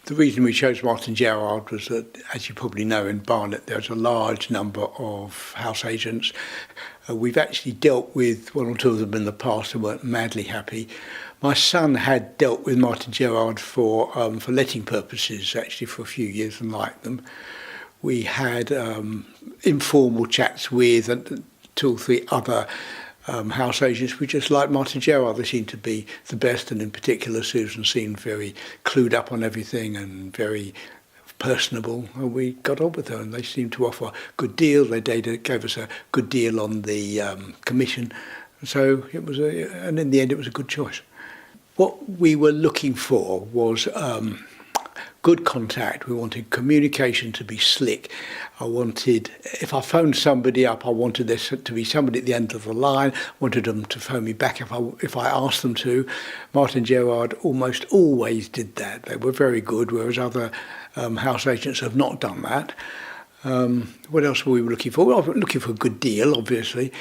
The reason we chose Martin Gerrard was that, as you probably know, in Barnet there's a large number of house agents. We've actually dealt with one or two of them in the past and weren't madly happy. My son had dealt with Martin Gerrard for letting purposes, actually for a few years, and liked them. We had informal chats with two or three other house agents. We just liked Martin Gerrard. They seemed to be the best, and in particular Susan seemed very clued up on everything and very personable, and we got on with her, and they seemed to offer a good deal. They gave us a good deal on the commission, so it was and in the end it was a good choice. What we were looking for was good contact. We wanted communication to be slick. I wanted, if I phoned somebody up, I wanted there to be somebody at the end of the line. I wanted them to phone me back if I asked them to. Martin Gerrard almost always did that. They were very good, whereas other house agents have not done that. What else were we looking for? Well, looking for a good deal, obviously.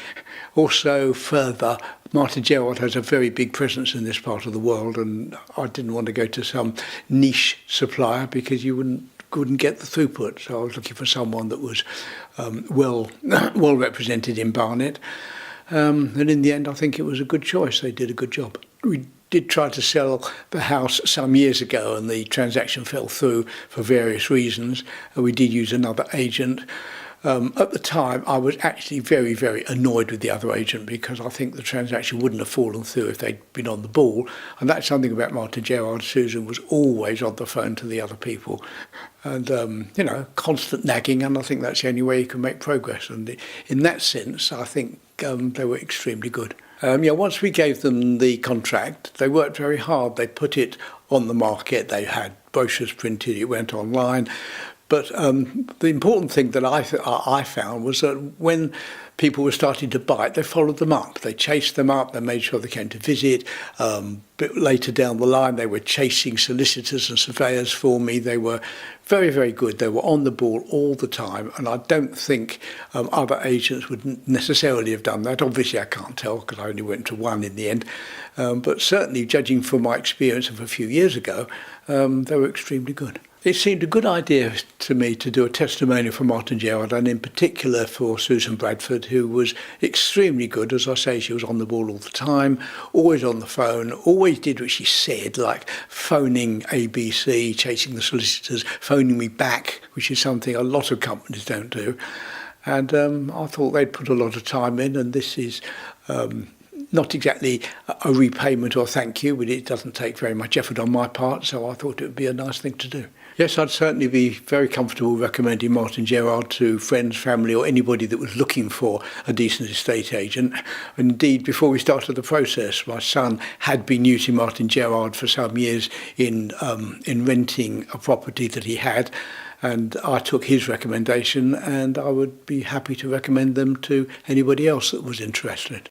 Also, further, Martin Gerrard has a very big presence in this part of the world, and I didn't want to go to some niche supplier because you couldn't get the throughput. So I was looking for someone that was well represented in Barnet. And in the end, I think it was a good choice. They did a good job. We did try to sell the house some years ago, and the transaction fell through for various reasons. We did use another agent. At the time, I was actually very, very annoyed with the other agent because I think the transaction wouldn't have fallen through if they'd been on the ball. And that's something about Martin Gerrard. Susan was always on the phone to the other people. And, constant nagging, and I think that's the only way you can make progress. And in that sense, I think they were extremely good. Once we gave them the contract, they worked very hard. They put it on the market. They had brochures printed. It went online. But the important thing that I found was that when people were starting to bite, they followed them up. They chased them up. They made sure they came to visit. A bit later down the line, they were chasing solicitors and surveyors for me. They were very, very good. They were on the ball all the time. And I don't think other agents would necessarily have done that. Obviously, I can't tell because I only went to one in the end. But certainly, judging from my experience of a few years ago, they were extremely good. It seemed a good idea to me to do a testimonial for Martin Gerrard, and in particular for Susan Bradford, who was extremely good. As I say, she was on the ball all the time, always on the phone, always did what she said, like phoning ABC, chasing the solicitors, phoning me back, which is something a lot of companies don't do. And I thought they'd put a lot of time in, and this is not exactly a repayment or thank you, but it doesn't take very much effort on my part, so I thought it would be a nice thing to do. Yes, I'd certainly be very comfortable recommending Martin Gerrard to friends, family, or anybody that was looking for a decent estate agent. Indeed, before we started the process, my son had been using Martin Gerrard for some years in renting a property that he had, and I took his recommendation, and I would be happy to recommend them to anybody else that was interested.